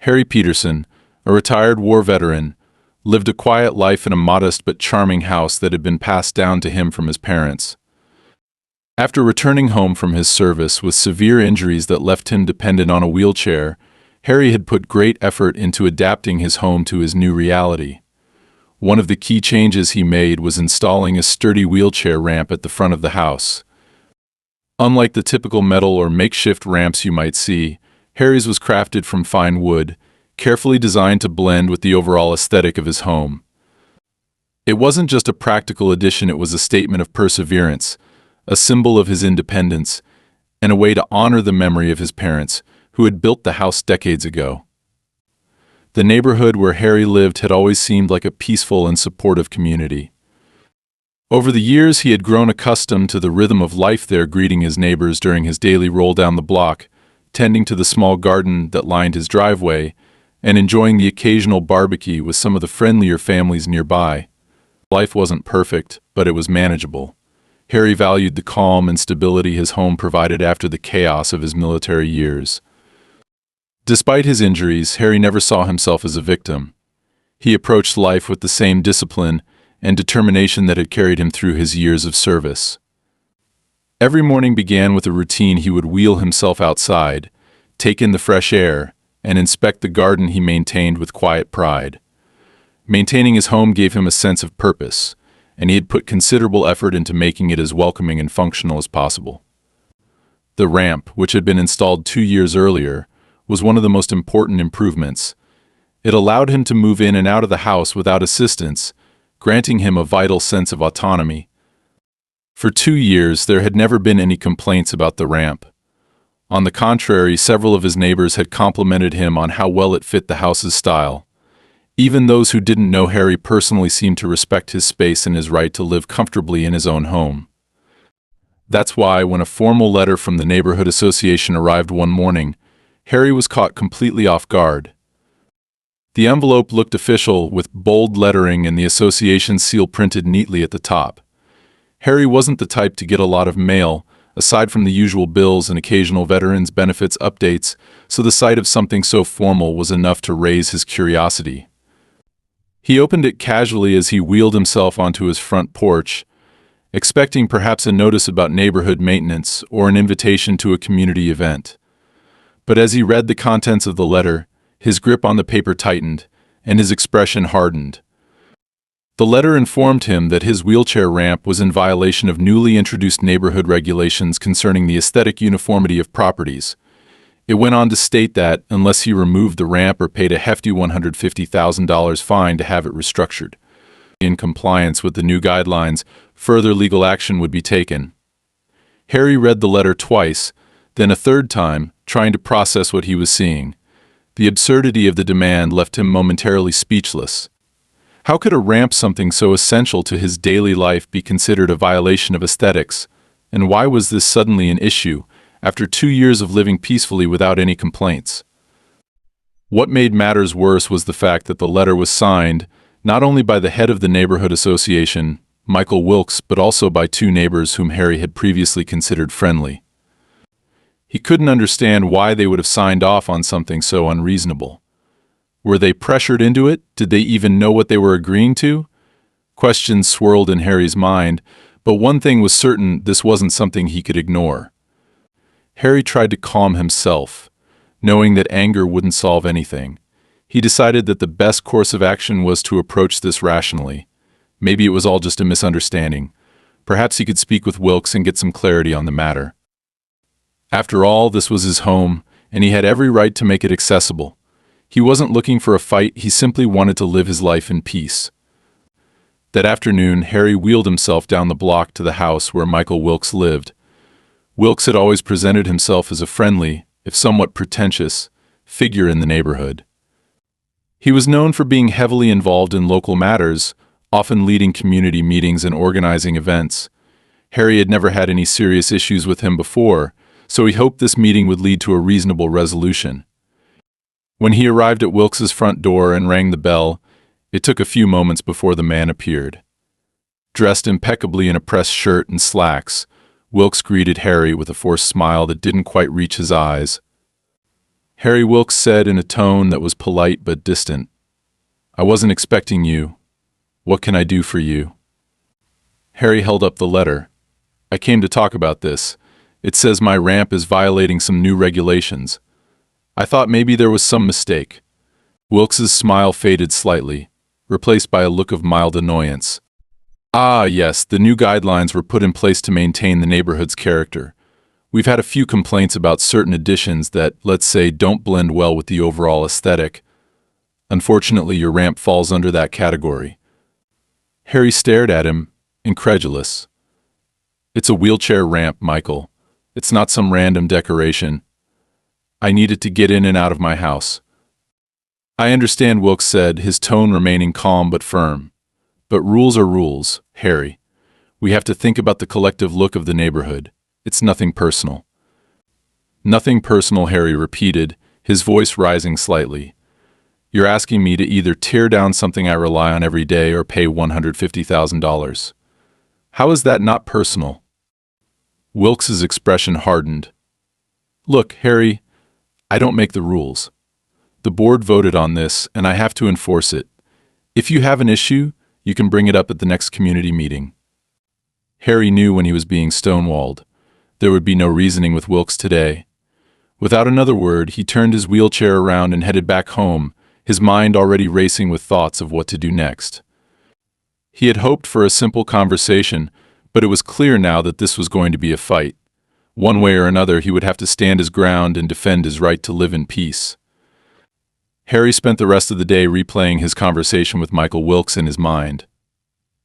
Harry Peterson, a retired war veteran, lived a quiet life in a modest but charming house that had been passed down to him from his parents. After returning home from his service with severe injuries that left him dependent on a wheelchair, Harry had put great effort into adapting his home to his new reality. One of the key changes he made was installing a sturdy wheelchair ramp at the front of the house. Unlike the typical metal or makeshift ramps you might see, Harry's was crafted from fine wood, carefully designed to blend with the overall aesthetic of his home. It wasn't just a practical addition, it was a statement of perseverance, a symbol of his independence, and a way to honor the memory of his parents, who had built the house decades ago. The neighborhood where Harry lived had always seemed like a peaceful and supportive community. Over the years, he had grown accustomed to the rhythm of life there, greeting his neighbors during his daily roll down the block, tending to the small garden that lined his driveway, and enjoying the occasional barbecue with some of the friendlier families nearby. Life wasn't perfect, but it was manageable. Harry valued the calm and stability his home provided after the chaos of his military years. Despite his injuries, Harry never saw himself as a victim. He approached life with the same discipline and determination that had carried him through his years of service. Every morning began with a routine. He would wheel himself outside, take in the fresh air, and inspect the garden he maintained with quiet pride. Maintaining his home gave him a sense of purpose, and he had put considerable effort into making it as welcoming and functional as possible. The ramp, which had been installed 2 years earlier, was one of the most important improvements. It allowed him to move in and out of the house without assistance, granting him a vital sense of autonomy. For 2 years, there had never been any complaints about the ramp. On the contrary, several of his neighbors had complimented him on how well it fit the house's style. Even those who didn't know Harry personally seemed to respect his space and his right to live comfortably in his own home. That's why, when a formal letter from the neighborhood association arrived one morning, Harry was caught completely off guard. The envelope looked official, with bold lettering and the association seal printed neatly at the top. Harry wasn't the type to get a lot of mail, aside from the usual bills and occasional veterans' benefits updates, so the sight of something so formal was enough to raise his curiosity. He opened it casually as he wheeled himself onto his front porch, expecting perhaps a notice about neighborhood maintenance or an invitation to a community event. But as he read the contents of the letter, his grip on the paper tightened, and his expression hardened. The letter informed him that his wheelchair ramp was in violation of newly introduced neighborhood regulations concerning the aesthetic uniformity of properties. It went on to state that, unless he removed the ramp or paid a hefty $150,000 fine to have it restructured, in compliance with the new guidelines, further legal action would be taken. Harry read the letter twice, then a third time, trying to process what he was seeing. The absurdity of the demand left him momentarily speechless. How could a ramp, something so essential to his daily life, be considered a violation of aesthetics? And why was this suddenly an issue, after 2 years of living peacefully without any complaints? What made matters worse was the fact that the letter was signed not only by the head of the neighborhood association, Michael Wilkes, but also by 2 neighbors whom Harry had previously considered friendly. He couldn't understand why they would have signed off on something so unreasonable. Were they pressured into it? Did they even know what they were agreeing to? Questions swirled in Harry's mind, but one thing was certain: this wasn't something he could ignore. Harry tried to calm himself, knowing that anger wouldn't solve anything. He decided that the best course of action was to approach this rationally. Maybe it was all just a misunderstanding. Perhaps he could speak with Wilkes and get some clarity on the matter. After all, this was his home, and he had every right to make it accessible. He wasn't looking for a fight, he simply wanted to live his life in peace. That afternoon, Harry wheeled himself down the block to the house where Michael Wilkes lived. Wilkes had always presented himself as a friendly, if somewhat pretentious, figure in the neighborhood. He was known for being heavily involved in local matters, often leading community meetings and organizing events. Harry had never had any serious issues with him before, so he hoped this meeting would lead to a reasonable resolution. When he arrived at Wilkes's front door and rang the bell, it took a few moments before the man appeared. Dressed impeccably in a pressed shirt and slacks, Wilkes greeted Harry with a forced smile that didn't quite reach his eyes. Harry Wilkes said in a tone that was polite but distant. "I wasn't expecting you. What can I do for you?" Harry held up the letter. "I came to talk about this. It says my ramp is violating some new regulations. I thought maybe there was some mistake." Wilkes's smile faded slightly, replaced by a look of mild annoyance. "Ah, yes, the new guidelines were put in place to maintain the neighborhood's character. We've had a few complaints about certain additions that, let's say, don't blend well with the overall aesthetic. Unfortunately, your ramp falls under that category." Harry stared at him, incredulous. "It's a wheelchair ramp, Michael. It's not some random decoration. I need it to get in and out of my house." "I understand," Wilkes said, his tone remaining calm but firm. "But rules are rules, Harry. We have to think about the collective look of the neighborhood. It's nothing personal." "Nothing personal," Harry repeated, his voice rising slightly. "You're asking me to either tear down something I rely on every day or pay $150,000. How is that not personal?" Wilkes's expression hardened. "Look, Harry, I don't make the rules. The board voted on this, and I have to enforce it. If you have an issue, you can bring it up at the next community meeting." Harry knew when he was being stonewalled. There would be no reasoning with Wilkes today. Without another word, he turned his wheelchair around and headed back home, his mind already racing with thoughts of what to do next. He had hoped for a simple conversation, but it was clear now that this was going to be a fight. One way or another, he would have to stand his ground and defend his right to live in peace. Harry spent the rest of the day replaying his conversation with Michael Wilkes in his mind.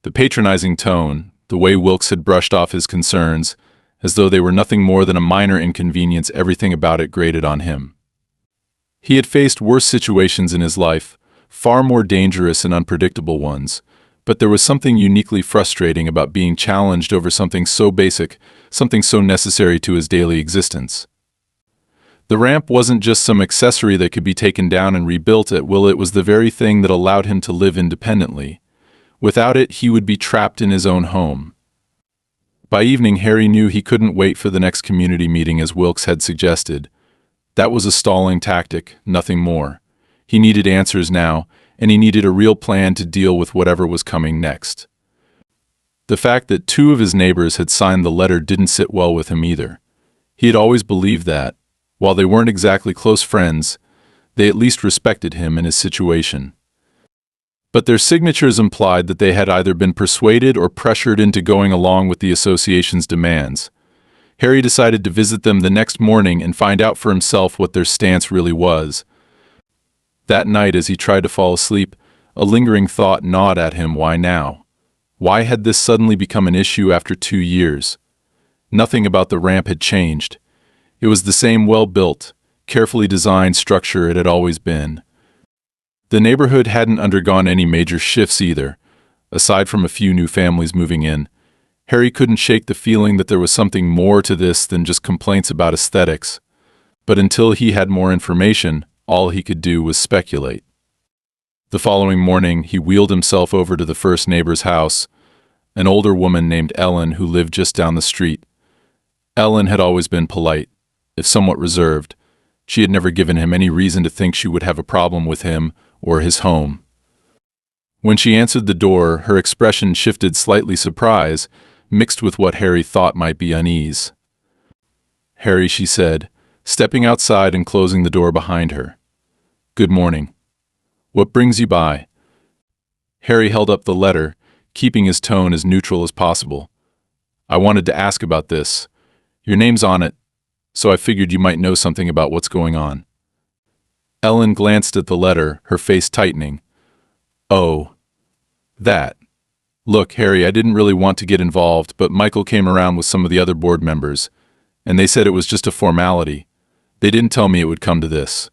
The patronizing tone, the way Wilkes had brushed off his concerns, as though they were nothing more than a minor inconvenience, everything about it grated on him. He had faced worse situations in his life, far more dangerous and unpredictable ones, but there was something uniquely frustrating about being challenged over something so basic, something so necessary to his daily existence. The ramp wasn't just some accessory that could be taken down and rebuilt at will, it was the very thing that allowed him to live independently. Without it, he would be trapped in his own home. By evening, Harry knew he couldn't wait for the next community meeting as Wilkes had suggested. That was a stalling tactic, nothing more. He needed answers now, and he needed a real plan to deal with whatever was coming next. The fact that two of his neighbors had signed the letter didn't sit well with him either. He had always believed that, while they weren't exactly close friends, they at least respected him and his situation. But their signatures implied that they had either been persuaded or pressured into going along with the association's demands. Harry decided to visit them the next morning and find out for himself what their stance really was. That night, as he tried to fall asleep, a lingering thought gnawed at him. Why now? Why had this suddenly become an issue after 2 years? Nothing about the ramp had changed. It was the same well-built, carefully designed structure it had always been. The neighborhood hadn't undergone any major shifts either. Aside from a few new families moving in, Harry couldn't shake the feeling that there was something more to this than just complaints about aesthetics. But until he had more information, all he could do was speculate. The following morning, he wheeled himself over to the first neighbor's house, an older woman named Ellen who lived just down the street. Ellen had always been polite, if somewhat reserved. She had never given him any reason to think she would have a problem with him or his home. When she answered the door, her expression shifted slightly surprise, mixed with what Harry thought might be unease. "Harry," she said, stepping outside and closing the door behind her. "Good morning. What brings you by?" Harry held up the letter, keeping his tone as neutral as possible. "I wanted to ask about this. Your name's on it, so I figured you might know something about what's going on." Ellen glanced at the letter, her face tightening. "Oh, that. Look, Harry, I didn't really want to get involved, but Michael came around with some of the other board members, and they said it was just a formality. They didn't tell me it would come to this."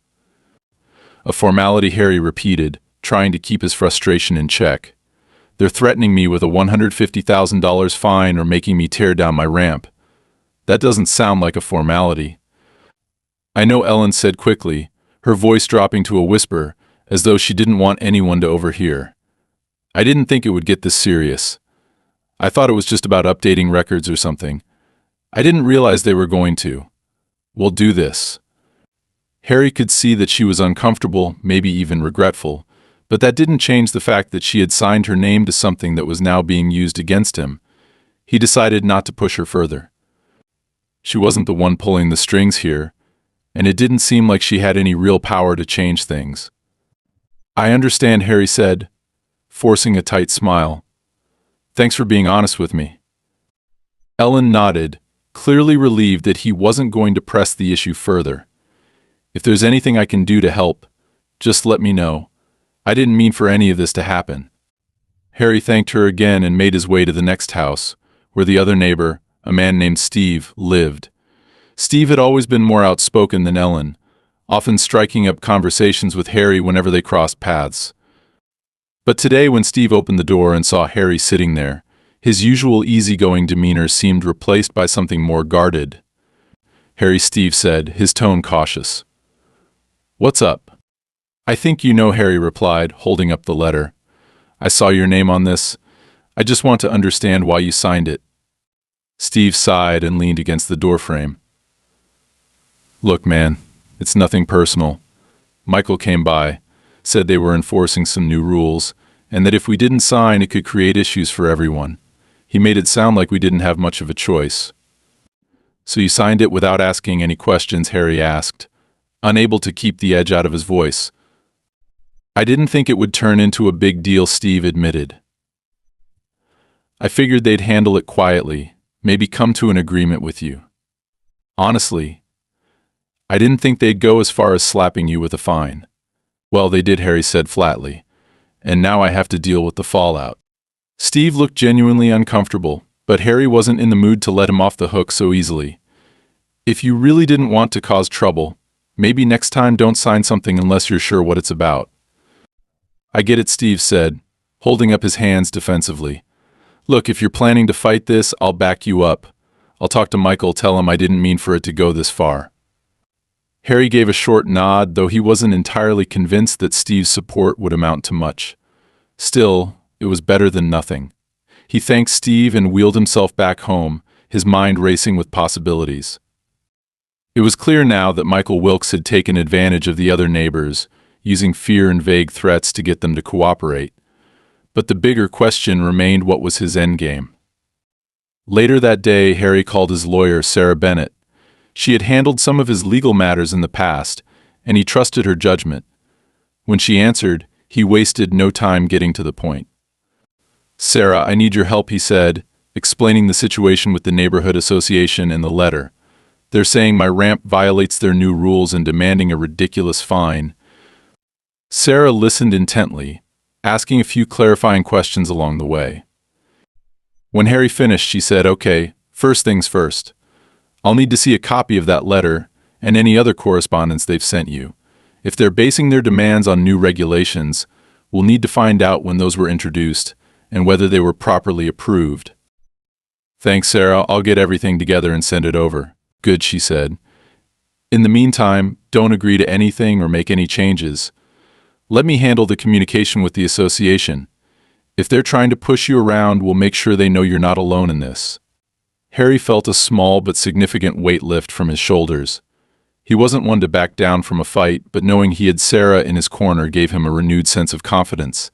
"A formality," Harry repeated, trying to keep his frustration in check. "They're threatening me with a $150,000 fine or making me tear down my ramp. That doesn't sound like a formality." "I know," Ellen said quickly, her voice dropping to a whisper, as though she didn't want anyone to overhear. "I didn't think it would get this serious. I thought it was just about updating records or something. I didn't realize they were going to. We'll do this." Harry could see that she was uncomfortable, maybe even regretful, but that didn't change the fact that she had signed her name to something that was now being used against him. He decided not to push her further. She wasn't the one pulling the strings here, and it didn't seem like she had any real power to change things. "I understand," Harry said, forcing a tight smile. "Thanks for being honest with me." Ellen nodded, clearly relieved that he wasn't going to press the issue further. "If there's anything I can do to help, just let me know. I didn't mean for any of this to happen." Harry thanked her again and made his way to the next house, where the other neighbor, a man named Steve, lived. Steve had always been more outspoken than Ellen, often striking up conversations with Harry whenever they crossed paths. But today, when Steve opened the door and saw Harry sitting there, his usual easygoing demeanor seemed replaced by something more guarded. "Harry," Steve said, his tone cautious. "What's up?" "I think you know," Harry replied, holding up the letter. "I saw your name on this. I just want to understand why you signed it." Steve sighed and leaned against the doorframe. "Look, man, it's nothing personal. Michael came by, said they were enforcing some new rules, and that if we didn't sign, it could create issues for everyone. He made it sound like we didn't have much of a choice." "So you signed it without asking any questions?" Harry asked, unable to keep the edge out of his voice. "I didn't think it would turn into a big deal," Steve admitted. "I figured they'd handle it quietly, maybe come to an agreement with you. Honestly, I didn't think they'd go as far as slapping you with a fine." "Well, they did," Harry said flatly, "and now I have to deal with the fallout." Steve looked genuinely uncomfortable, but Harry wasn't in the mood to let him off the hook so easily. "If you really didn't want to cause trouble, maybe next time don't sign something unless you're sure what it's about." "I get it," Steve said, holding up his hands defensively. "Look, if you're planning to fight this, I'll back you up. I'll talk to Michael, tell him I didn't mean for it to go this far." Harry gave a short nod, though he wasn't entirely convinced that Steve's support would amount to much. Still, it was better than nothing. He thanked Steve and wheeled himself back home, his mind racing with possibilities. It was clear now that Michael Wilkes had taken advantage of the other neighbors, using fear and vague threats to get them to cooperate. But the bigger question remained, what was his endgame? Later that day, Harry called his lawyer, Sarah Bennett. She had handled some of his legal matters in the past, and he trusted her judgment. When she answered, he wasted no time getting to the point. "Sarah, I need your help," he said, explaining the situation with the neighborhood association and the letter. "They're saying my ramp violates their new rules and demanding a ridiculous fine." Sarah listened intently, asking a few clarifying questions along the way. When Harry finished, she said, "Okay, first things first. I'll need to see a copy of that letter and any other correspondence they've sent you. If they're basing their demands on new regulations, we'll need to find out when those were introduced and whether they were properly approved." "Thanks, Sarah. I'll get everything together and send it over." "Good," she said. "In the meantime, don't agree to anything or make any changes. Let me handle the communication with the association. If they're trying to push you around, we'll make sure they know you're not alone in this." Harry felt a small but significant weight lift from his shoulders. He wasn't one to back down from a fight, but knowing he had Sarah in his corner gave him a renewed sense of confidence.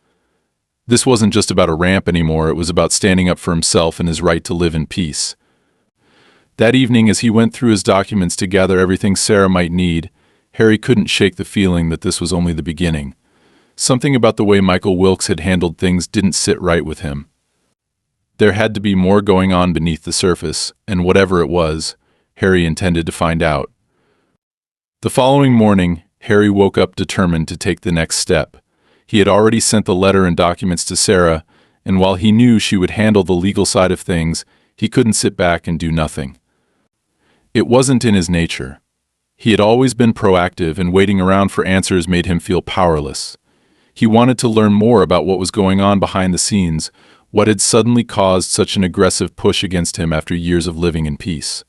This wasn't just about a ramp anymore, it was about standing up for himself and his right to live in peace. That evening, as he went through his documents to gather everything Sarah might need, Harry couldn't shake the feeling that this was only the beginning. Something about the way Michael Wilkes had handled things didn't sit right with him. There had to be more going on beneath the surface, and whatever it was, Harry intended to find out. The following morning, Harry woke up determined to take the next step. He had already sent the letter and documents to Sarah, and while he knew she would handle the legal side of things, he couldn't sit back and do nothing. It wasn't in his nature. He had always been proactive, and waiting around for answers made him feel powerless. He wanted to learn more about what was going on behind the scenes, what had suddenly caused such an aggressive push against him after years of living in peace.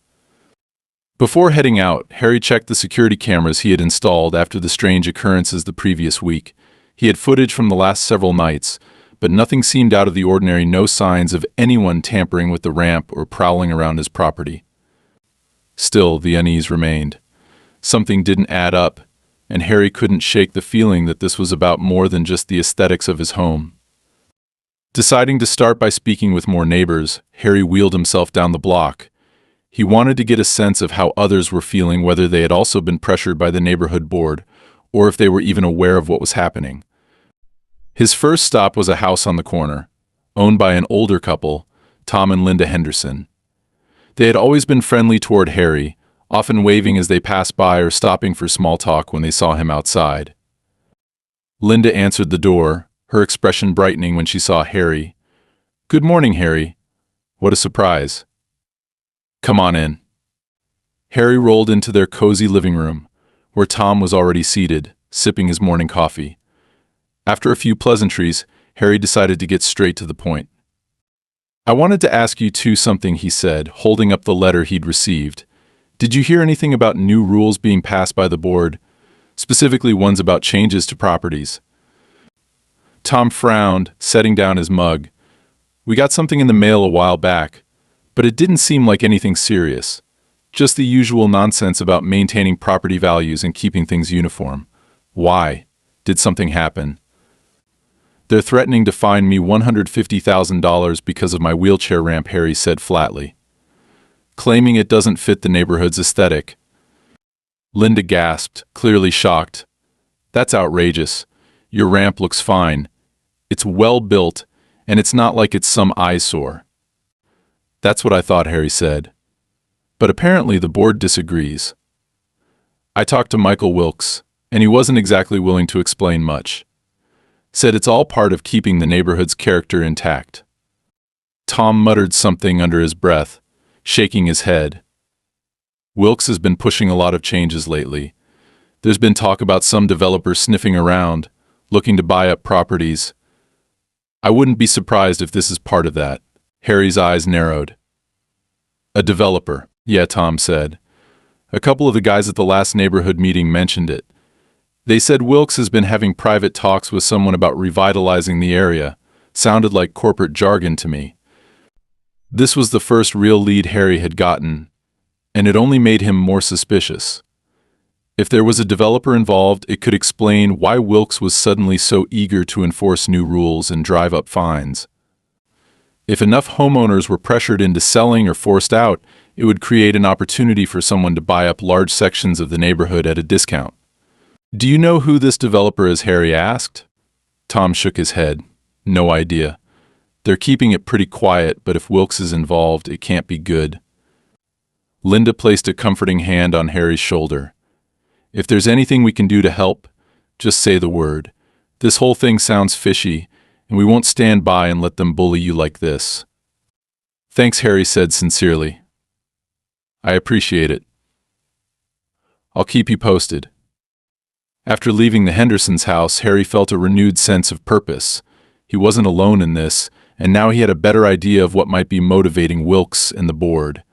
Before heading out, Harry checked the security cameras he had installed after the strange occurrences the previous week. He had footage from the last several nights, but nothing seemed out of the ordinary, no signs of anyone tampering with the ramp or prowling around his property. Still, the unease remained. Something didn't add up, and Harry couldn't shake the feeling that this was about more than just the aesthetics of his home. Deciding to start by speaking with more neighbors, Harry wheeled himself down the block. He wanted to get a sense of how others were feeling, whether they had also been pressured by the neighborhood board, or if they were even aware of what was happening. His first stop was a house on the corner, owned by an older couple, Tom and Linda Henderson. They had always been friendly toward Harry, often waving as they passed by or stopping for small talk when they saw him outside. Linda answered the door, her expression brightening when she saw Harry. "Good morning, Harry." "What a surprise." "Come on in." Harry rolled into their cozy living room, where Tom was already seated, sipping his morning coffee. After a few pleasantries, Harry decided to get straight to the point. "I wanted to ask you something," he said, holding up the letter he'd received. "Did you hear anything about new rules being passed by the board, specifically ones about changes to properties?" Tom frowned, setting down his mug. "We got something in the mail a while back, but it didn't seem like anything serious. Just the usual nonsense about maintaining property values and keeping things uniform. Why? Did something happen?" "They're threatening to fine me $150,000 because of my wheelchair ramp," Harry said flatly, claiming it doesn't fit the neighborhood's aesthetic. Linda gasped, clearly shocked. "That's outrageous. Your ramp looks fine. It's well built, and it's not like it's some eyesore." "That's what I thought," Harry said. "But apparently the board disagrees." "I talked to Michael Wilkes, and he wasn't exactly willing to explain much. Said it's all part of keeping the neighborhood's character intact." Tom muttered something under his breath, shaking his head. "Wilkes has been pushing a lot of changes lately. There's been talk about some developer sniffing around, looking to buy up properties. I wouldn't be surprised if this is part of that." Harry's eyes narrowed. "A developer," "Yeah," Tom said. "A couple of the guys at the last neighborhood meeting mentioned it. They said Wilkes has been having private talks with someone about revitalizing the area. Sounded like corporate jargon to me." This was the first real lead Harry had gotten, and it only made him more suspicious. If there was a developer involved, it could explain why Wilkes was suddenly so eager to enforce new rules and drive up fines. If enough homeowners were pressured into selling or forced out, it would create an opportunity for someone to buy up large sections of the neighborhood at a discount. "Do you know who this developer is?" Harry asked. Tom shook his head. "No idea. They're keeping it pretty quiet, but if Wilkes is involved, it can't be good." Linda placed a comforting hand on Harry's shoulder. "If there's anything we can do to help, just say the word. This whole thing sounds fishy, and we won't stand by and let them bully you like this." "Thanks," Harry said sincerely. "I appreciate it. I'll keep you posted." After leaving the Hendersons' house, Harry felt a renewed sense of purpose. He wasn't alone in this, and now he had a better idea of what might be motivating Wilkes and the board.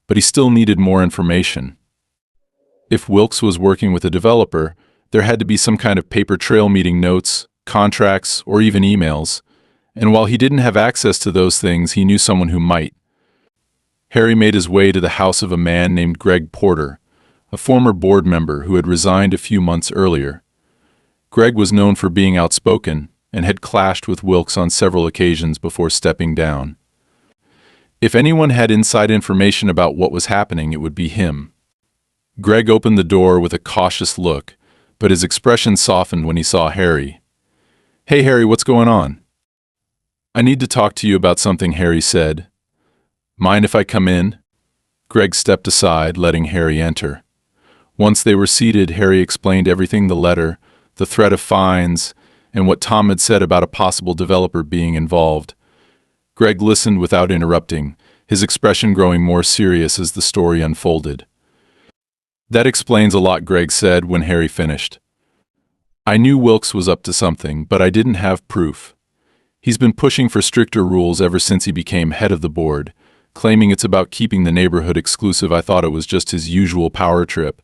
But he still needed more information. If Wilkes was working with a developer, there had to be some kind of paper trail, meeting notes, contracts, or even emails. And while he didn't have access to those things, he knew someone who might. Harry made his way to the house of a man named Greg Porter, a former board member who had resigned a few months earlier. Greg was known for being outspoken and had clashed with Wilkes on several occasions before stepping down. If anyone had inside information about what was happening, it would be him. Greg opened the door with a cautious look, but his expression softened when he saw Harry. "Hey Harry, what's going on?" "I need to talk to you about something," Harry said. "Mind if I come in?" Greg stepped aside, letting Harry enter. Once they were seated, Harry explained everything: the letter, the threat of fines, and what Tom had said about a possible developer being involved. Greg listened without interrupting, his expression growing more serious as the story unfolded. "That explains a lot," Greg said when Harry finished. "I knew Wilkes was up to something, but I didn't have proof. He's been pushing for stricter rules ever since he became head of the board, claiming it's about keeping the neighborhood exclusive. I thought it was just his usual power trip.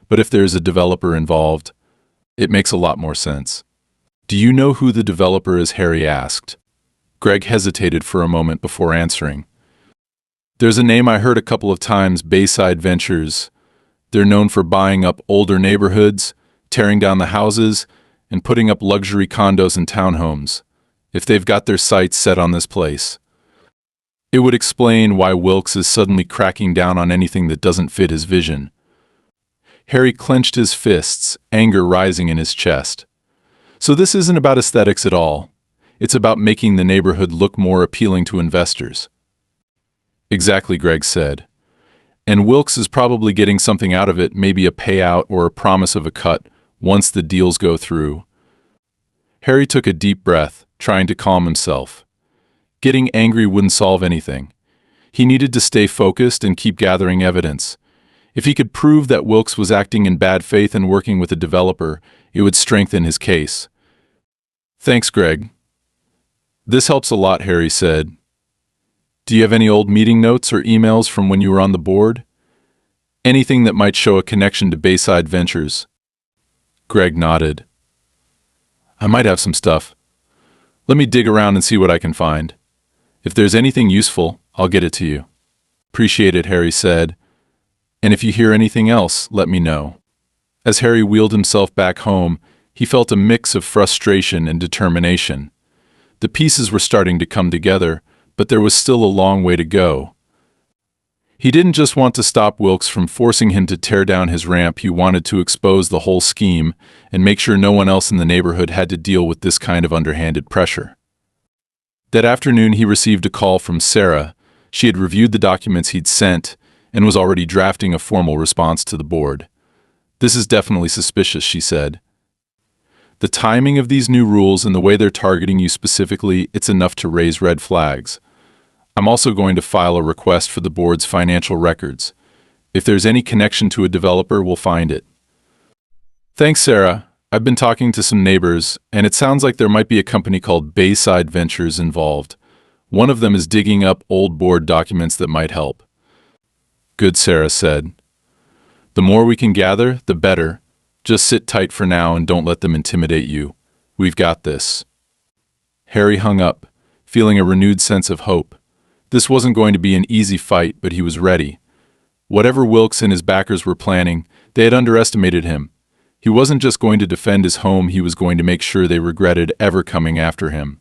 But if there's a developer involved, it makes a lot more sense." "Do you know who the developer is?" Harry asked. Greg hesitated for a moment before answering. "There's a name I heard a couple of times: Bayside Ventures. They're known for buying up older neighborhoods, tearing down the houses and putting up luxury condos and townhomes, if they've got their sights set on this place. It would explain why Wilkes is suddenly cracking down on anything that doesn't fit his vision. Harry clenched his fists, anger rising in his chest. So this isn't about aesthetics at all. It's about making the neighborhood look more appealing to investors. Exactly, Greg said. And Wilkes is probably getting something out of it, maybe a payout or a promise of a cut, once the deals go through. Harry took a deep breath, trying to calm himself. Getting angry wouldn't solve anything. He needed to stay focused and keep gathering evidence. If he could prove that Wilkes was acting in bad faith and working with a developer, it would strengthen his case. Thanks, Greg. This helps a lot, Harry said. Do you have any old meeting notes or emails from when you were on the board? Anything that might show a connection to Bayside Ventures? Greg nodded. I might have some stuff. Let me dig around and see what I can find. If there's anything useful, I'll get it to you. Appreciate it, Harry said. And if you hear anything else, let me know. As Harry wheeled himself back home, he felt a mix of frustration and determination. The pieces were starting to come together, but there was still a long way to go. He didn't just want to stop Wilkes from forcing him to tear down his ramp, he wanted to expose the whole scheme and make sure no one else in the neighborhood had to deal with this kind of underhanded pressure. That afternoon he received a call from Sarah. She had reviewed the documents he'd sent and was already drafting a formal response to the board. This is definitely suspicious, she said. The timing of these new rules and the way they're targeting you specifically, it's enough to raise red flags. I'm also going to file a request for the board's financial records. If there's any connection to a developer, we'll find it. Thanks, Sarah. I've been talking to some neighbors, and it sounds like there might be a company called Bayside Ventures involved. One of them is digging up old board documents that might help. Good, Sarah said. The more we can gather, the better. Just sit tight for now and don't let them intimidate you. We've got this. Harry hung up, feeling a renewed sense of hope. This wasn't going to be an easy fight, but he was ready. Whatever Wilkes and his backers were planning, they had underestimated him. He wasn't just going to defend his home, he was going to make sure they regretted ever coming after him.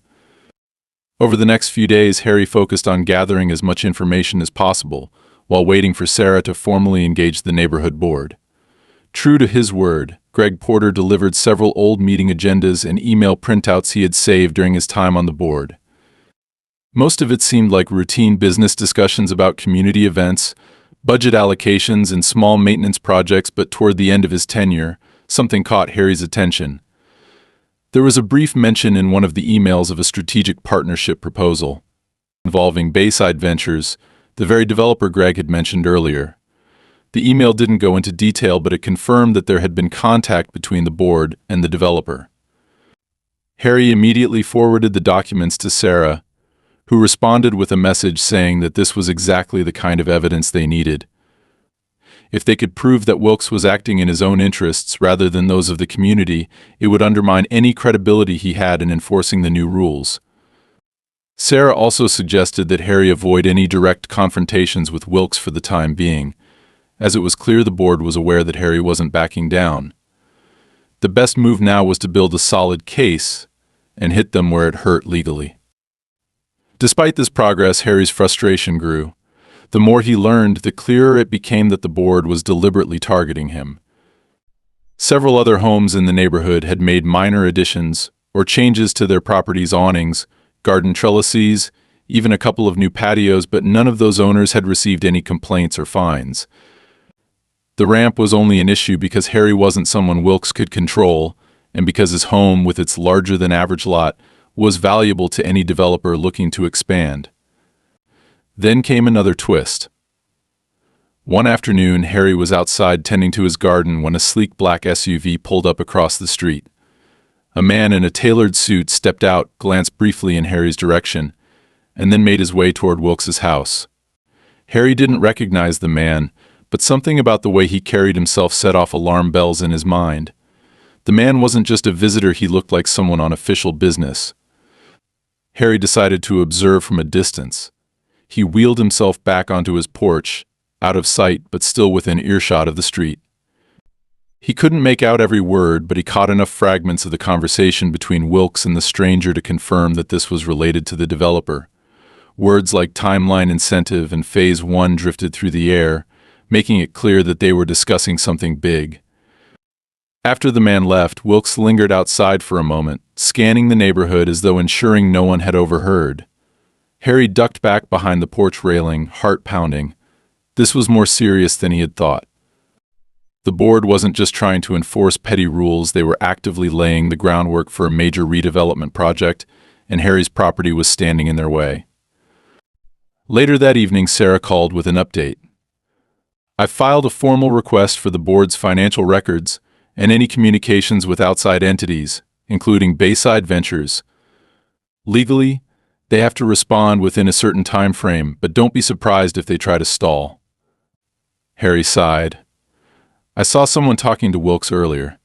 Over the next few days, Harry focused on gathering as much information as possible, while waiting for Sarah to formally engage the neighborhood board. True to his word, Greg Porter delivered several old meeting agendas and email printouts he had saved during his time on the board. Most of it seemed like routine business discussions about community events, budget allocations, and small maintenance projects, but toward the end of his tenure, something caught Harry's attention. There was a brief mention in one of the emails of a strategic partnership proposal involving Bayside Ventures, the very developer Greg had mentioned earlier. The email didn't go into detail, but it confirmed that there had been contact between the board and the developer. Harry immediately forwarded the documents to Sarah, who responded with a message saying that this was exactly the kind of evidence they needed. If they could prove that Wilkes was acting in his own interests rather than those of the community, it would undermine any credibility he had in enforcing the new rules. Sarah also suggested that Harry avoid any direct confrontations with Wilkes for the time being, as it was clear the board was aware that Harry wasn't backing down. The best move now was to build a solid case and hit them where it hurt legally. Despite this progress, Harry's frustration grew. The more he learned, the clearer it became that the board was deliberately targeting him. Several other homes in the neighborhood had made minor additions or changes to their property's awnings, garden trellises, even a couple of new patios, but none of those owners had received any complaints or fines. The ramp was only an issue because Harry wasn't someone Wilkes could control, and because his home, with its larger-than-average lot, was valuable to any developer looking to expand. Then came another twist. One afternoon, Harry was outside tending to his garden when a sleek black SUV pulled up across the street. A man in a tailored suit stepped out, glanced briefly in Harry's direction, and then made his way toward Wilkes's house. Harry didn't recognize the man, but something about the way he carried himself set off alarm bells in his mind. The man wasn't just a visitor, he looked like someone on official business. Harry decided to observe from a distance. He wheeled himself back onto his porch, out of sight but still within earshot of the street. He couldn't make out every word, but he caught enough fragments of the conversation between Wilkes and the stranger to confirm that this was related to the developer. Words like timeline incentive and phase 1 drifted through the air, making it clear that they were discussing something big. After the man left, Wilkes lingered outside for a moment, scanning the neighborhood as though ensuring no one had overheard. Harry ducked back behind the porch railing, heart pounding. This was more serious than he had thought. The board wasn't just trying to enforce petty rules, they were actively laying the groundwork for a major redevelopment project, and Harry's property was standing in their way. Later that evening, Sarah called with an update. "I've filed a formal request for the board's financial records and any communications with outside entities, including Bayside Ventures. Legally, they have to respond within a certain time frame, but don't be surprised if they try to stall." Harry sighed. "I saw someone talking to Wilkes earlier.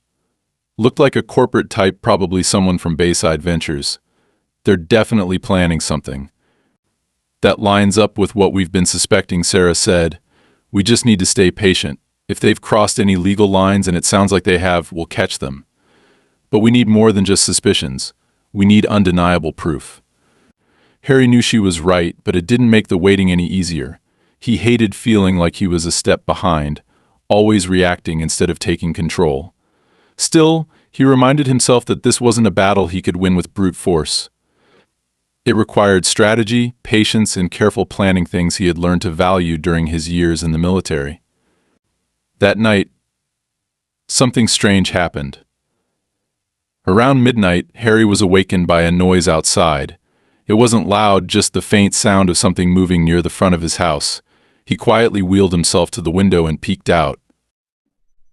Looked like a corporate type, probably someone from Bayside Ventures. They're definitely planning something." "That lines up with what we've been suspecting," Sarah said. "We just need to stay patient. If they've crossed any legal lines, and it sounds like they have, we'll catch them. But we need more than just suspicions. We need undeniable proof." Harry knew she was right, but it didn't make the waiting any easier. He hated feeling like he was a step behind, always reacting instead of taking control. Still, he reminded himself that this wasn't a battle he could win with brute force. It required strategy, patience, and careful planning, things he had learned to value during his years in the military. That night, something strange happened. Around midnight, Harry was awakened by a noise outside. It wasn't loud, just the faint sound of something moving near the front of his house. He quietly wheeled himself to the window and peeked out.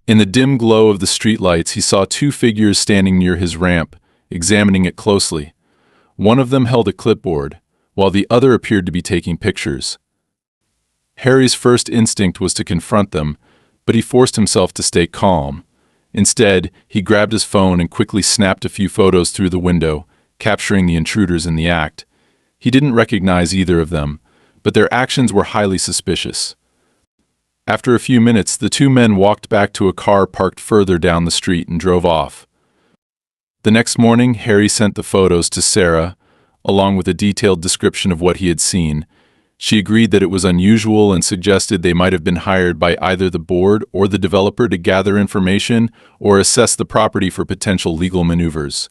In the dim glow of the streetlights, he saw two figures standing near his ramp, examining it closely. One of them held a clipboard, while the other appeared to be taking pictures. Harry's first instinct was to confront them, but he forced himself to stay calm. Instead, he grabbed his phone and quickly snapped a few photos through the window, capturing the intruders in the act. He didn't recognize either of them, but their actions were highly suspicious. After a few minutes, the two men walked back to a car parked further down the street and drove off. The next morning, Harry sent the photos to Sarah, along with a detailed description of what he had seen. She agreed that it was unusual and suggested they might have been hired by either the board or the developer to gather information or assess the property for potential legal maneuvers.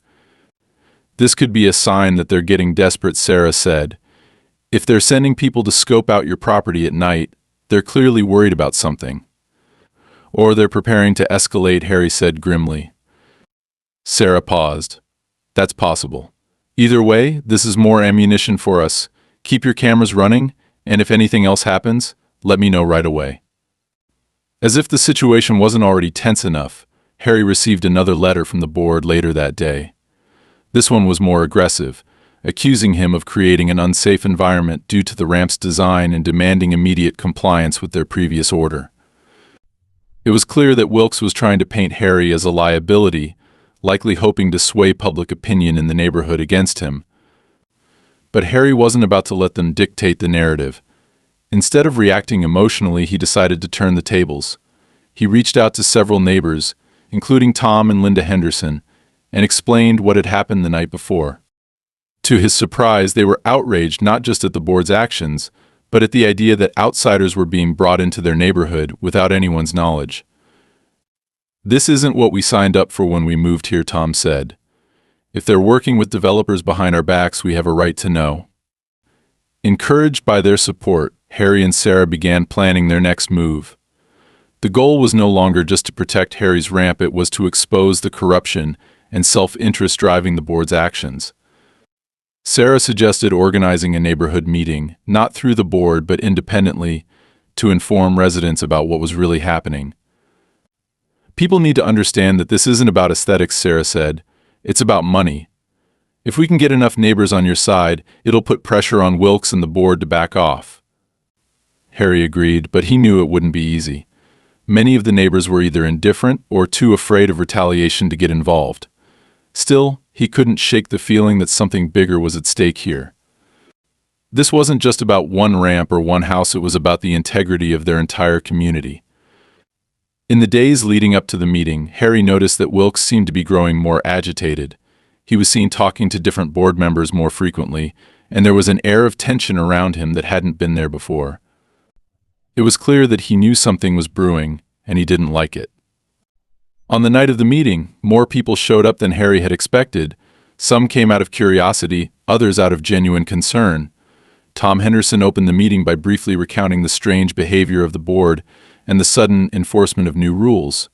"This could be a sign that they're getting desperate," Sarah said. "If they're sending people to scope out your property at night, they're clearly worried about something." "Or they're preparing to escalate," Harry said grimly. Sarah paused. "That's possible. Either way, this is more ammunition for us. Keep your cameras running, and if anything else happens, let me know right away." As if the situation wasn't already tense enough, Harry received another letter from the board later that day. This one was more aggressive, accusing him of creating an unsafe environment due to the ramp's design and demanding immediate compliance with their previous order. It was clear that Wilkes was trying to paint Harry as a liability, likely hoping to sway public opinion in the neighborhood against him. But Harry wasn't about to let them dictate the narrative. Instead of reacting emotionally, he decided to turn the tables. He reached out to several neighbors, including Tom and Linda Henderson, and explained what had happened the night before. To his surprise, they were outraged not just at the board's actions, but at the idea that outsiders were being brought into their neighborhood without anyone's knowledge. "This isn't what we signed up for when we moved here," Tom said. "If they're working with developers behind our backs, we have a right to know." Encouraged by their support, Harry and Sarah began planning their next move. The goal was no longer just to protect Harry's ramp, it was to expose the corruption and self-interest driving the board's actions. Sarah suggested organizing a neighborhood meeting, not through the board but independently, to inform residents about what was really happening. "People need to understand that this isn't about aesthetics," Sarah said. "It's about money. If we can get enough neighbors on your side, it'll put pressure on Wilkes and the board to back off." Harry agreed, but he knew it wouldn't be easy. Many of the neighbors were either indifferent or too afraid of retaliation to get involved. Still, he couldn't shake the feeling that something bigger was at stake here. This wasn't just about one ramp or one house, it was about the integrity of their entire community. In the days leading up to the meeting, Harry noticed that Wilkes seemed to be growing more agitated. He was seen talking to different board members more frequently, and there was an air of tension around him that hadn't been there before. It was clear that he knew something was brewing, and he didn't like it. On the night of the meeting, more people showed up than Harry had expected. Some came out of curiosity, others out of genuine concern. Tom Henderson opened the meeting by briefly recounting the strange behavior of the board and the sudden enforcement of new rules.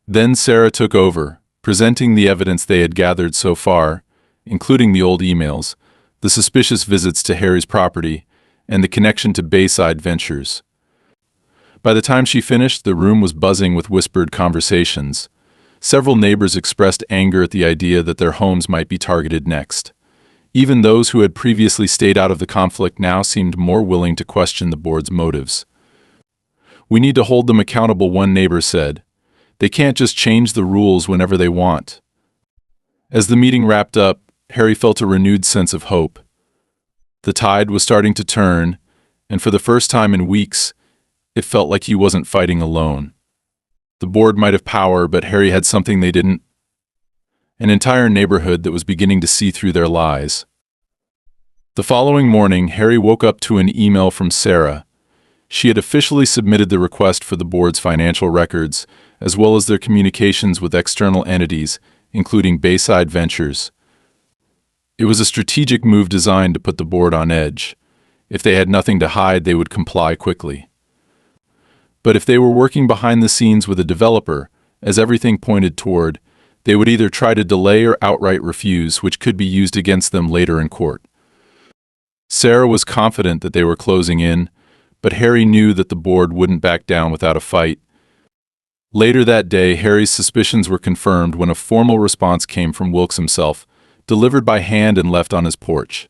Then Sarah took over, presenting the evidence they had gathered so far, including the old emails, the suspicious visits to Harry's property, and the connection to Bayside Ventures. By the time she finished, the room was buzzing with whispered conversations. Several neighbors expressed anger at the idea that their homes might be targeted next. Even those who had previously stayed out of the conflict now seemed more willing to question the board's motives. "We need to hold them accountable," one neighbor said. "They can't just change the rules whenever they want." As the meeting wrapped up, Harry felt a renewed sense of hope. The tide was starting to turn, and for the first time in weeks, it felt like he wasn't fighting alone. The board might have power, but Harry had something they didn't. An entire neighborhood that was beginning to see through their lies. The following morning, Harry woke up to an email from Sarah. She had officially submitted the request for the board's financial records, as well as their communications with external entities, including Bayside Ventures. It was a strategic move designed to put the board on edge. If they had nothing to hide, they would comply quickly. But if they were working behind the scenes with a developer, as everything pointed toward, they would either try to delay or outright refuse, which could be used against them later in court. Sarah was confident that they were closing in, but Harry knew that the board wouldn't back down without a fight. Later that day, Harry's suspicions were confirmed when a formal response came from Wilkes himself, delivered by hand and left on his porch.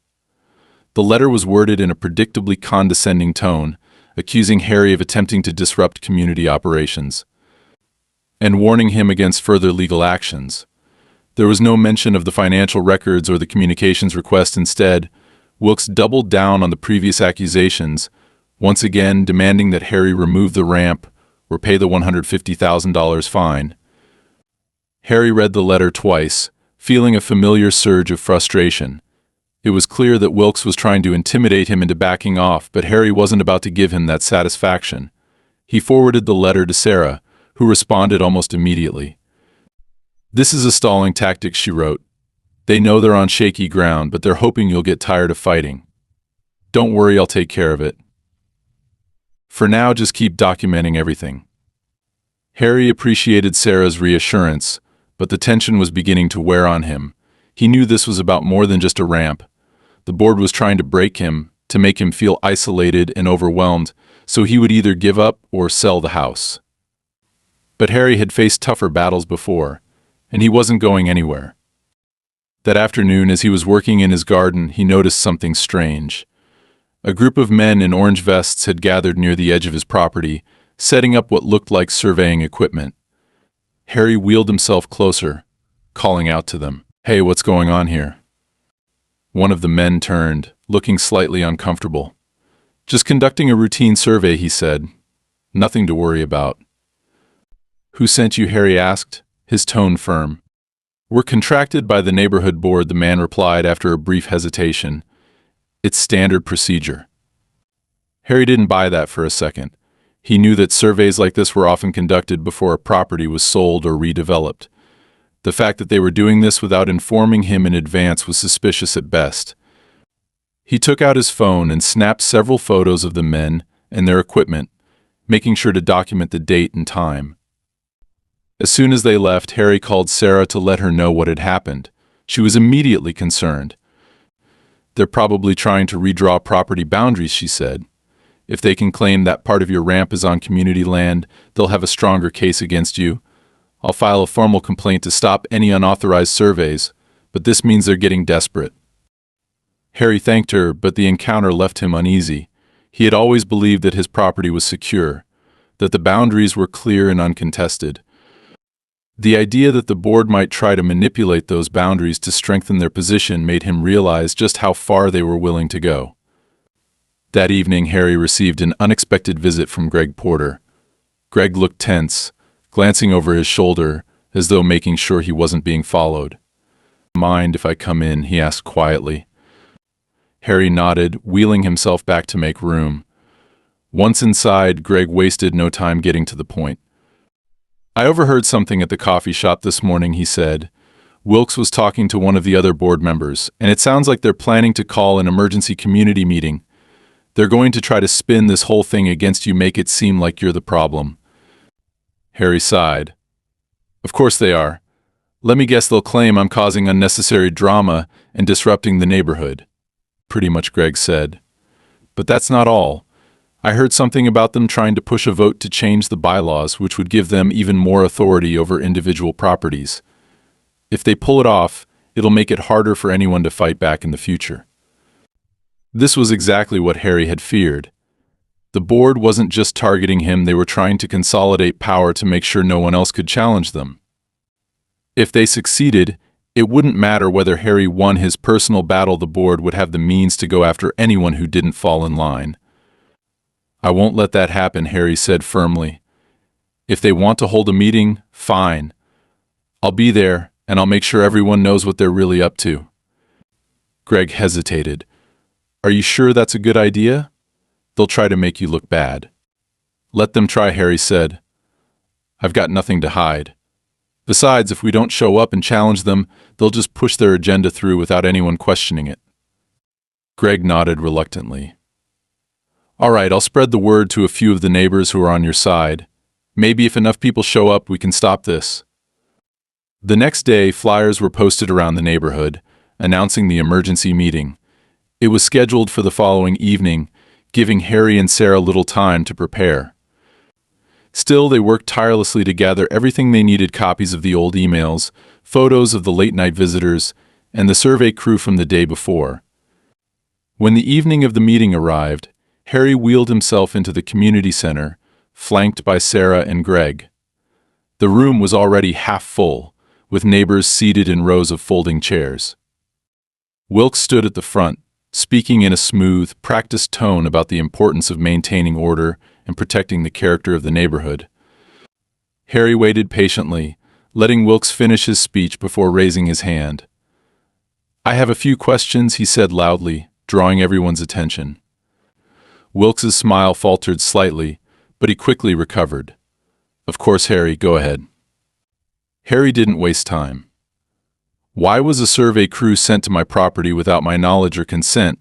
The letter was worded in a predictably condescending tone, accusing Harry of attempting to disrupt community operations, and warning him against further legal actions. There was no mention of the financial records or the communications request. Instead, Wilkes doubled down on the previous accusations, once again demanding that Harry remove the ramp or pay the $150,000 fine. Harry read the letter twice, feeling a familiar surge of frustration. It was clear that Wilkes was trying to intimidate him into backing off, but Harry wasn't about to give him that satisfaction. He forwarded the letter to Sarah, who responded almost immediately. "This is a stalling tactic," she wrote. "They know they're on shaky ground, but they're hoping you'll get tired of fighting. Don't worry, I'll take care of it. For now, just keep documenting everything." Harry appreciated Sarah's reassurance, but the tension was beginning to wear on him. He knew this was about more than just a ramp. The board was trying to break him, to make him feel isolated and overwhelmed, so he would either give up or sell the house. But Harry had faced tougher battles before, and he wasn't going anywhere. That afternoon, as he was working in his garden, he noticed something strange. A group of men in orange vests had gathered near the edge of his property, setting up what looked like surveying equipment. Harry wheeled himself closer, calling out to them, "Hey, what's going on here?" One of the men turned, looking slightly uncomfortable. "Just conducting a routine survey," he said. "Nothing to worry about." "Who sent you?" Harry asked, his tone firm. "We're contracted by the neighborhood board," the man replied after a brief hesitation. "It's standard procedure." Harry didn't buy that for a second. He knew that surveys like this were often conducted before a property was sold or redeveloped. The fact that they were doing this without informing him in advance was suspicious at best. He took out his phone and snapped several photos of the men and their equipment, making sure to document the date and time. As soon as they left, Harry called Sarah to let her know what had happened. She was immediately concerned. "They're probably trying to redraw property boundaries," she said. "If they can claim that part of your ramp is on community land, they'll have a stronger case against you. I'll file a formal complaint to stop any unauthorized surveys, but this means they're getting desperate." Harry thanked her, but the encounter left him uneasy. He had always believed that his property was secure, that the boundaries were clear and uncontested. The idea that the board might try to manipulate those boundaries to strengthen their position made him realize just how far they were willing to go. That evening, Harry received an unexpected visit from Greg Porter. Greg looked tense, glancing over his shoulder, as though making sure he wasn't being followed. "Mind if I come in?" he asked quietly. Harry nodded, wheeling himself back to make room. Once inside, Greg wasted no time getting to the point. "I overheard something at the coffee shop this morning," he said. "Wilkes was talking to one of the other board members, and it sounds like they're planning to call an emergency community meeting. They're going to try to spin this whole thing against you, make it seem like you're the problem." Harry sighed. "Of course they are. Let me guess, they'll claim I'm causing unnecessary drama and disrupting the neighborhood," pretty much Greg said. "But that's not all. I heard something about them trying to push a vote to change the bylaws, which would give them even more authority over individual properties. If they pull it off, it'll make it harder for anyone to fight back in the future." This was exactly what Harry had feared. The board wasn't just targeting him, they were trying to consolidate power to make sure no one else could challenge them. If they succeeded, it wouldn't matter whether Harry won his personal battle, the board would have the means to go after anyone who didn't fall in line. "I won't let that happen," Harry said firmly. "If they want to hold a meeting, fine. I'll be there, and I'll make sure everyone knows what they're really up to." Greg hesitated. "Are you sure that's a good idea? They'll try to make you look bad." "Let them try," Harry said. "I've got nothing to hide. Besides, if we don't show up and challenge them, they'll just push their agenda through without anyone questioning it." Greg nodded reluctantly. "All right, I'll spread the word to a few of the neighbors who are on your side. Maybe if enough people show up, we can stop this." The next day, flyers were posted around the neighborhood, announcing the emergency meeting. It was scheduled for the following evening, giving Harry and Sarah little time to prepare. Still, they worked tirelessly to gather everything they needed: copies of the old emails, photos of the late-night visitors, and the survey crew from the day before. When the evening of the meeting arrived, Harry wheeled himself into the community center, flanked by Sarah and Greg. The room was already half full, with neighbors seated in rows of folding chairs. Wilkes stood at the front, speaking in a smooth, practiced tone about the importance of maintaining order and protecting the character of the neighborhood. Harry waited patiently, letting Wilkes finish his speech before raising his hand. "I have a few questions," he said loudly, drawing everyone's attention. Wilkes's smile faltered slightly, but he quickly recovered. "Of course, Harry, go ahead." Harry didn't waste time. "Why was a survey crew sent to my property without my knowledge or consent?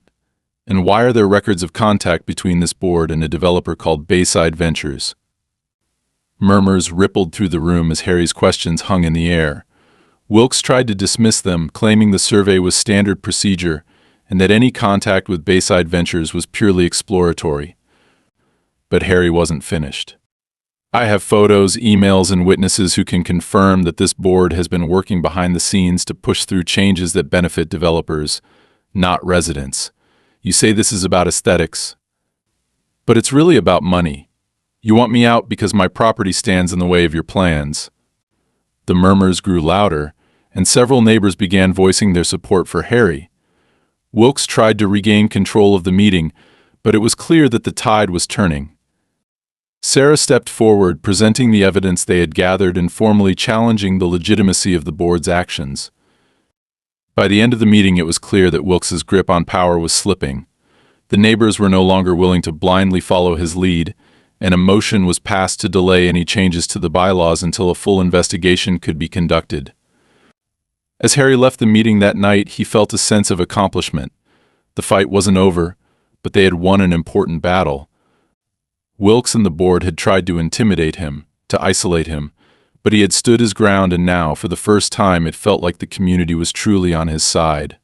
And why are there records of contact between this board and a developer called Bayside Ventures?" Murmurs rippled through the room as Harry's questions hung in the air. Wilkes tried to dismiss them, claiming the survey was standard procedure and that any contact with Bayside Ventures was purely exploratory. But Harry wasn't finished. "I have photos, emails, and witnesses who can confirm that this board has been working behind the scenes to push through changes that benefit developers, not residents. You say this is about aesthetics, but it's really about money. You want me out because my property stands in the way of your plans." The murmurs grew louder, and several neighbors began voicing their support for Harry. Wilkes tried to regain control of the meeting, but it was clear that the tide was turning. Sarah stepped forward, presenting the evidence they had gathered and formally challenging the legitimacy of the board's actions. By the end of the meeting, it was clear that Wilkes's grip on power was slipping. The neighbors were no longer willing to blindly follow his lead, and a motion was passed to delay any changes to the bylaws until a full investigation could be conducted. As Harry left the meeting that night, he felt a sense of accomplishment. The fight wasn't over, but they had won an important battle. Wilkes and the board had tried to intimidate him, to isolate him, but he had stood his ground, and now, for the first time, it felt like the community was truly on his side.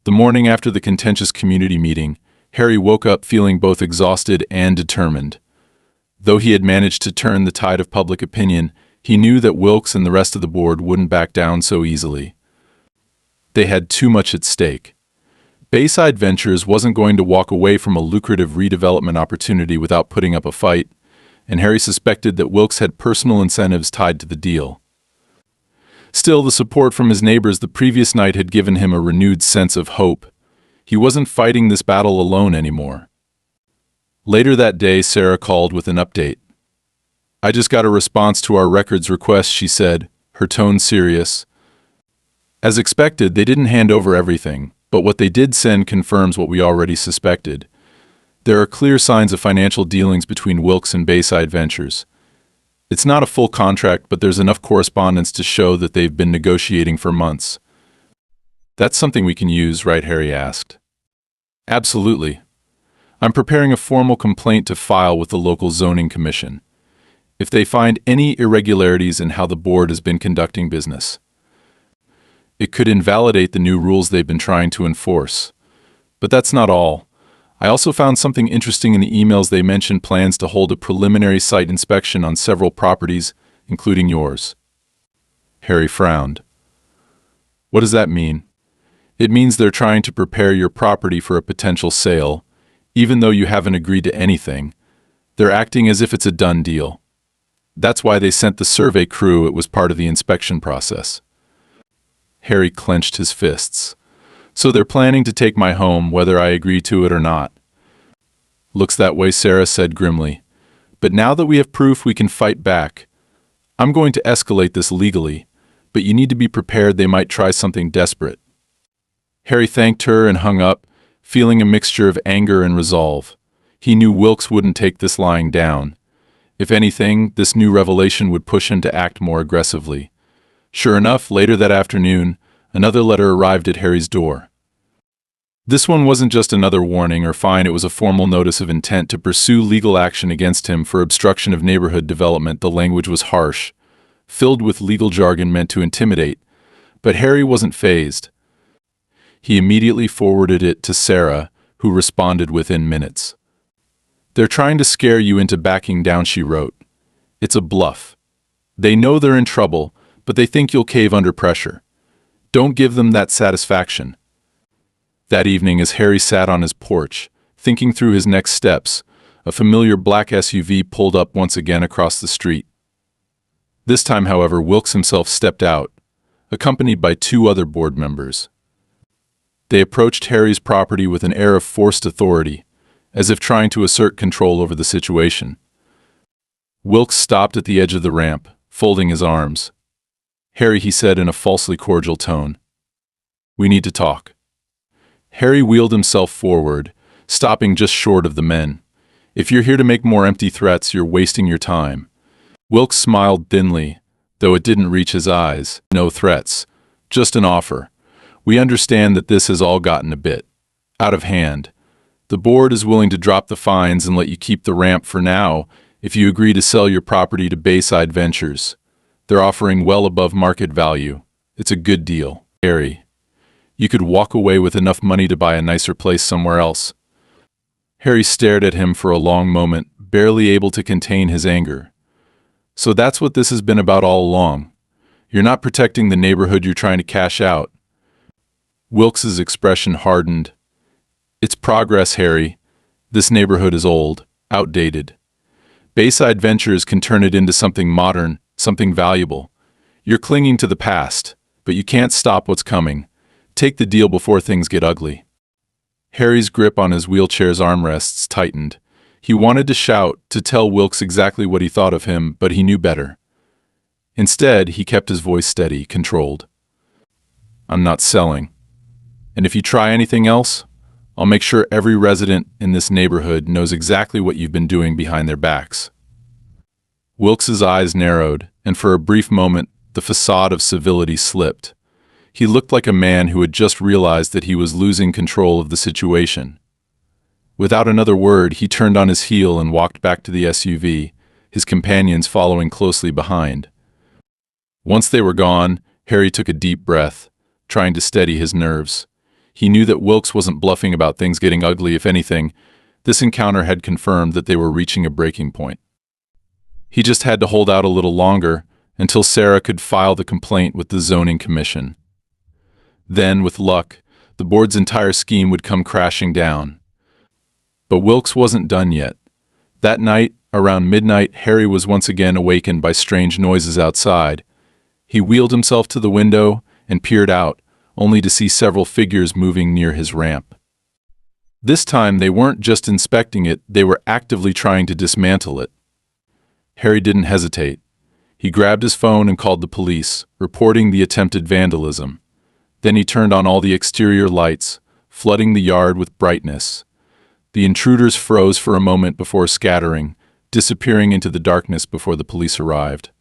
The morning after the contentious community meeting, Harry woke up feeling both exhausted and determined. Though he had managed to turn the tide of public opinion, he knew that Wilkes and the rest of the board wouldn't back down so easily. They had too much at stake. Bayside Ventures wasn't going to walk away from a lucrative redevelopment opportunity without putting up a fight, and Harry suspected that Wilkes had personal incentives tied to the deal. Still, the support from his neighbors the previous night had given him a renewed sense of hope. He wasn't fighting this battle alone anymore. Later that day, Sarah called with an update. I just got a response to our records request, she said, her tone serious. As expected, they didn't hand over everything, but what they did send confirms what we already suspected. There are clear signs of financial dealings between Wilkes and Bayside Ventures. It's not a full contract, but there's enough correspondence to show that they've been negotiating for months. That's something we can use, right? Harry asked. Absolutely. I'm preparing a formal complaint to file with the local zoning commission, if they find any irregularities in how the board has been conducting business. It could invalidate the new rules they've been trying to enforce. But that's not all. I also found something interesting in the emails. They mentioned plans to hold a preliminary site inspection on several properties, including yours. Harry frowned. What does that mean? It means they're trying to prepare your property for a potential sale, even though you haven't agreed to anything. They're acting as if it's a done deal. That's why they sent the survey crew. It was part of the inspection process. Harry clenched his fists. So they're planning to take my home, whether I agree to it or not. Looks that way, Sarah said grimly. But now that we have proof, we can fight back. I'm going to escalate this legally, but you need to be prepared they might try something desperate. Harry thanked her and hung up, feeling a mixture of anger and resolve. He knew Wilkes wouldn't take this lying down. If anything, this new revelation would push him to act more aggressively. Sure enough, later that afternoon, another letter arrived at Harry's door. This one wasn't just another warning or fine, it was a formal notice of intent to pursue legal action against him for obstruction of neighborhood development. The language was harsh, filled with legal jargon meant to intimidate, but Harry wasn't fazed. He immediately forwarded it to Sarah, who responded within minutes. They're trying to scare you into backing down, she wrote. It's a bluff. They know they're in trouble, but they think you'll cave under pressure. Don't give them that satisfaction. That evening, as Harry sat on his porch, thinking through his next steps, a familiar black SUV pulled up once again across the street. This time, however, Wilkes himself stepped out, accompanied by 2 other board members. They approached Harry's property with an air of forced authority, as if trying to assert control over the situation. Wilkes stopped at the edge of the ramp, folding his arms. Harry, he said in a falsely cordial tone. We need to talk. Harry wheeled himself forward, stopping just short of the men. If you're here to make more empty threats, you're wasting your time. Wilkes smiled thinly, though it didn't reach his eyes. No threats, just an offer. We understand that this has all gotten a bit out of hand. The board is willing to drop the fines and let you keep the ramp for now if you agree to sell your property to Bayside Ventures. They're offering well above market value. It's a good deal. Harry, you could walk away with enough money to buy a nicer place somewhere else. Harry stared at him for a long moment, barely able to contain his anger. So that's what this has been about all along. You're not protecting the neighborhood, you're trying to cash out. Wilkes's expression hardened. It's progress, Harry. This neighborhood is old, outdated. Bayside Ventures can turn it into something modern, something valuable. You're clinging to the past, but you can't stop what's coming. Take the deal before things get ugly. Harry's grip on his wheelchair's armrests tightened. He wanted to shout, to tell Wilkes exactly what he thought of him, but he knew better. Instead, he kept his voice steady, controlled. I'm not selling. And if you try anything else, I'll make sure every resident in this neighborhood knows exactly what you've been doing behind their backs. Wilkes's eyes narrowed, and for a brief moment, the facade of civility slipped. He looked like a man who had just realized that he was losing control of the situation. Without another word, he turned on his heel and walked back to the SUV, his companions following closely behind. Once they were gone, Harry took a deep breath, trying to steady his nerves. He knew that Wilkes wasn't bluffing about things getting ugly. If anything, this encounter had confirmed that they were reaching a breaking point. He just had to hold out a little longer until Sarah could file the complaint with the zoning commission. Then, with luck, the board's entire scheme would come crashing down. But Wilkes wasn't done yet. That night, around midnight, Harry was once again awakened by strange noises outside. He wheeled himself to the window and peered out, only to see several figures moving near his ramp. This time, they weren't just inspecting it, they were actively trying to dismantle it. Harry didn't hesitate. He grabbed his phone and called the police, reporting the attempted vandalism. Then he turned on all the exterior lights, flooding the yard with brightness. The intruders froze for a moment before scattering, disappearing into the darkness before the police arrived.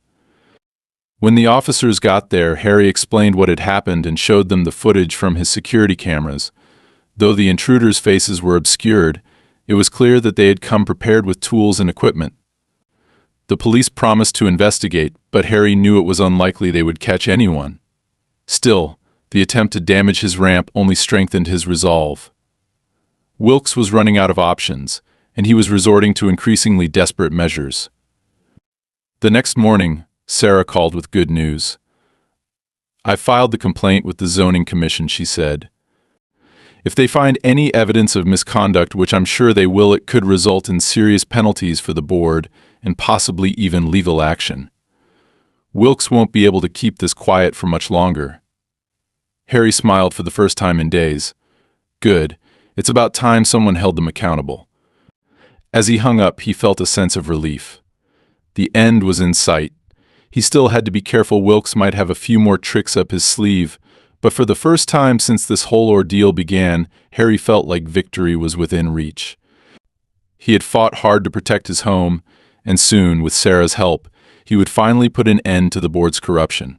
When the officers got there, Harry explained what had happened and showed them the footage from his security cameras. Though the intruders' faces were obscured, it was clear that they had come prepared with tools and equipment. The police promised to investigate, but Harry knew it was unlikely they would catch anyone. Still, the attempt to damage his ramp only strengthened his resolve. Wilkes was running out of options, and he was resorting to increasingly desperate measures. The next morning, Sarah called with good news. "I filed the complaint with the zoning commission," she said. "If they find any evidence of misconduct, which I'm sure they will, it could result in serious penalties for the board and possibly even legal action. Wilkes won't be able to keep this quiet for much longer." Harry smiled for the first time in days. Good. It's about time someone held them accountable. As he hung up, he felt a sense of relief. The end was in sight. He still had to be careful. Wilkes might have a few more tricks up his sleeve, but for the first time since this whole ordeal began, Harry felt like victory was within reach. He had fought hard to protect his home, and soon, with Sarah's help, he would finally put an end to the board's corruption.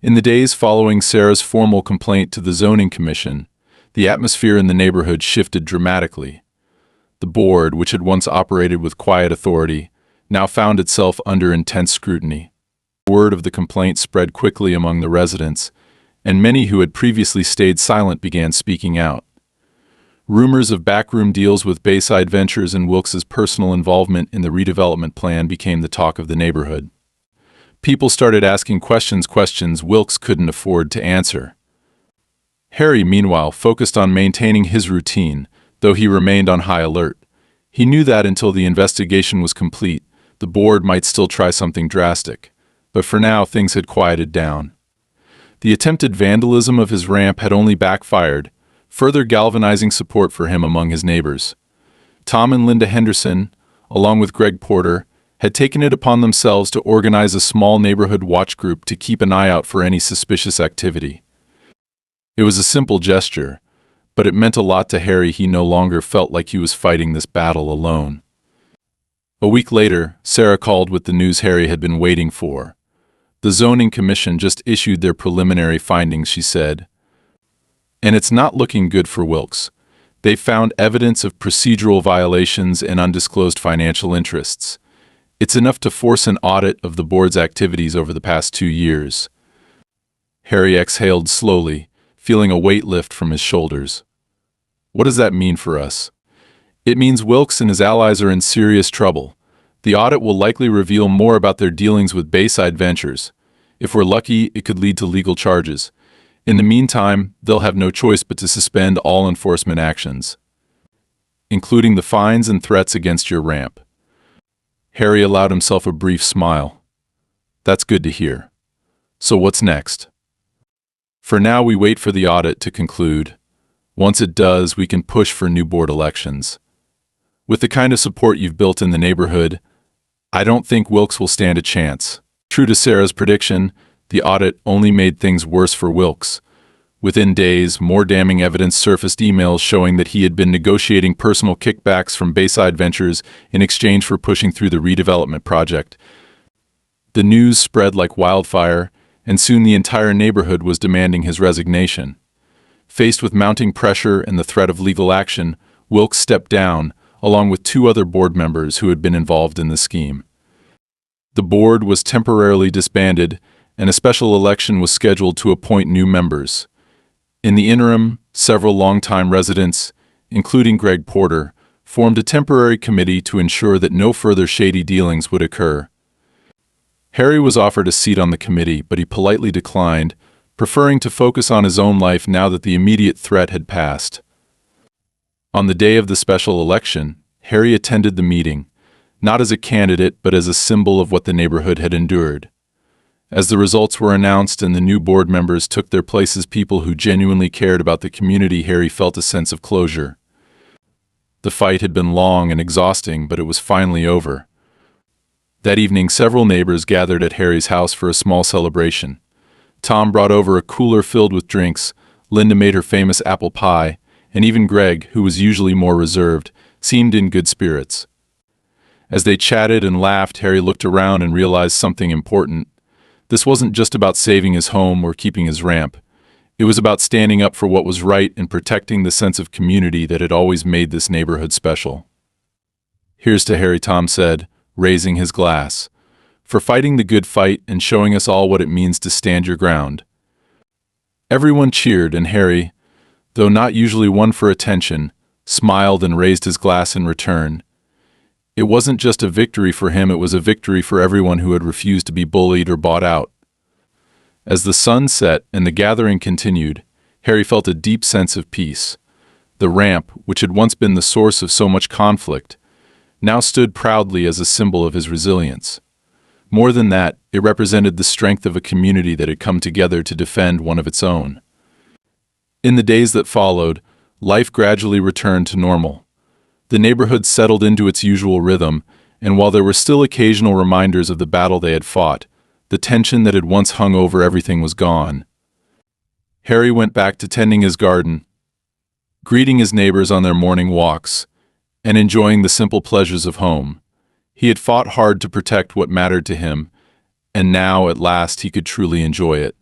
In the days following Sarah's formal complaint to the zoning commission, the atmosphere in the neighborhood shifted dramatically. The board, which had once operated with quiet authority, now found itself under intense scrutiny. Word of the complaint spread quickly among the residents, and many who had previously stayed silent began speaking out. Rumors of backroom deals with Bayside Ventures and Wilkes's personal involvement in the redevelopment plan became the talk of the neighborhood. People started asking questions Wilkes couldn't afford to answer. Harry, meanwhile, focused on maintaining his routine, though he remained on high alert. He knew that until the investigation was complete, the board might still try something drastic, but for now things had quieted down. The attempted vandalism of his ramp had only backfired, further galvanizing support for him among his neighbors. Tom and Linda Henderson, along with Greg Porter, had taken it upon themselves to organize a small neighborhood watch group to keep an eye out for any suspicious activity. It was a simple gesture, but it meant a lot to Harry. He no longer felt like he was fighting this battle alone. A week later, Sarah called with the news Harry had been waiting for. The zoning commission just issued their preliminary findings, she said. And it's not looking good for Wilkes. They found evidence of procedural violations and undisclosed financial interests. It's enough to force an audit of the board's activities over the past 2 years. Harry exhaled slowly, feeling a weight lift from his shoulders. What does that mean for us? It means Wilkes and his allies are in serious trouble. The audit will likely reveal more about their dealings with Bayside Ventures. If we're lucky, it could lead to legal charges. In the meantime, they'll have no choice but to suspend all enforcement actions, including the fines and threats against your ramp. Harry allowed himself a brief smile. That's good to hear. So what's next? For now, we wait for the audit to conclude. Once it does, we can push for new board elections. With the kind of support you've built in the neighborhood, I don't think Wilkes will stand a chance. True to Sarah's prediction, the audit only made things worse for Wilkes. Within days, more damning evidence surfaced, emails showing that he had been negotiating personal kickbacks from Bayside Ventures in exchange for pushing through the redevelopment project. The news spread like wildfire, and soon the entire neighborhood was demanding his resignation. Faced with mounting pressure and the threat of legal action, Wilkes stepped down, along with 2 other board members who had been involved in the scheme. The board was temporarily disbanded, and a special election was scheduled to appoint new members. In the interim, several longtime residents, including Greg Porter, formed a temporary committee to ensure that no further shady dealings would occur. Harry was offered a seat on the committee, but he politely declined, preferring to focus on his own life now that the immediate threat had passed. On the day of the special election, Harry attended the meeting, not as a candidate but as a symbol of what the neighborhood had endured. As the results were announced and the new board members took their places, people who genuinely cared about the community, Harry felt a sense of closure. The fight had been long and exhausting, but it was finally over. That evening, several neighbors gathered at Harry's house for a small celebration. Tom brought over a cooler filled with drinks, Linda made her famous apple pie, and even Greg, who was usually more reserved, seemed in good spirits. As they chatted and laughed, Harry looked around and realized something important. This wasn't just about saving his home or keeping his ramp. It was about standing up for what was right and protecting the sense of community that had always made this neighborhood special. "Here's to Harry," Tom said, raising his glass, "for fighting the good fight and showing us all what it means to stand your ground." Everyone cheered, and Harry, though not usually one for attention, smiled and raised his glass in return. It wasn't just a victory for him, it was a victory for everyone who had refused to be bullied or bought out. As the sun set and the gathering continued, Harry felt a deep sense of peace. The ramp, which had once been the source of so much conflict, now stood proudly as a symbol of his resilience. More than that, it represented the strength of a community that had come together to defend one of its own. In the days that followed, life gradually returned to normal. The neighborhood settled into its usual rhythm, and while there were still occasional reminders of the battle they had fought, the tension that had once hung over everything was gone. Harry went back to tending his garden, greeting his neighbors on their morning walks, and enjoying the simple pleasures of home. He had fought hard to protect what mattered to him, and now, at last, he could truly enjoy it.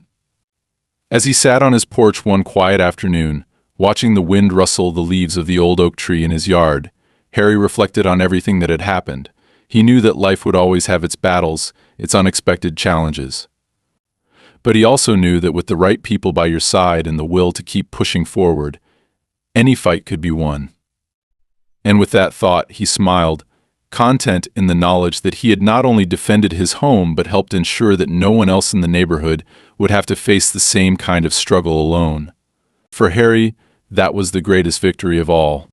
As he sat on his porch one quiet afternoon, watching the wind rustle the leaves of the old oak tree in his yard, Harry reflected on everything that had happened. He knew that life would always have its battles, its unexpected challenges. But he also knew that with the right people by your side and the will to keep pushing forward, any fight could be won. And with that thought, he smiled, content in the knowledge that he had not only defended his home but helped ensure that no one else in the neighborhood would have to face the same kind of struggle alone. For Harry, that was the greatest victory of all.